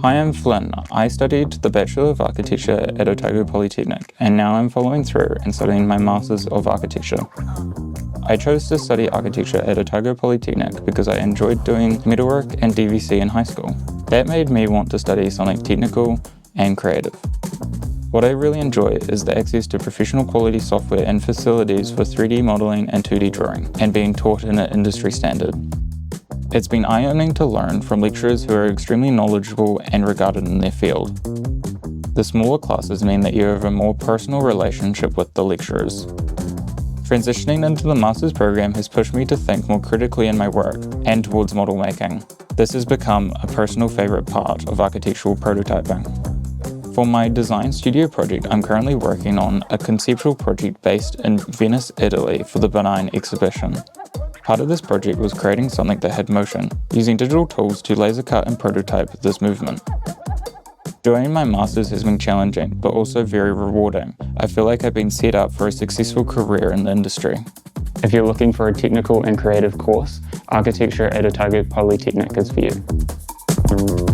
Hi, I'm Flynn. I studied the Bachelor of Architecture at Otago Polytechnic, and now I'm following through and studying my Masters of Architecture. I chose to study architecture at Otago Polytechnic because I enjoyed doing metalwork and DVC in high school. That made me want to study something technical and creative. What I really enjoy is the access to professional quality software and facilities for 3D modeling and 2D drawing, and being taught in an industry standard. It's been eye-opening to learn from lecturers who are extremely knowledgeable and regarded in their field. The smaller classes mean that you have a more personal relationship with the lecturers. Transitioning into the master's program has pushed me to think more critically in my work and towards model making. This has become a personal favourite part of architectural prototyping. For my design studio project, I'm currently working on a conceptual project based in Venice, Italy for the Benign exhibition. Part of this project was creating something that had motion, using digital tools to laser cut and prototype this movement. Doing my master's has been challenging, but also very rewarding. I feel like I've been set up for a successful career in the industry. If you're looking for a technical and creative course, architecture at Otago Polytechnic is for you.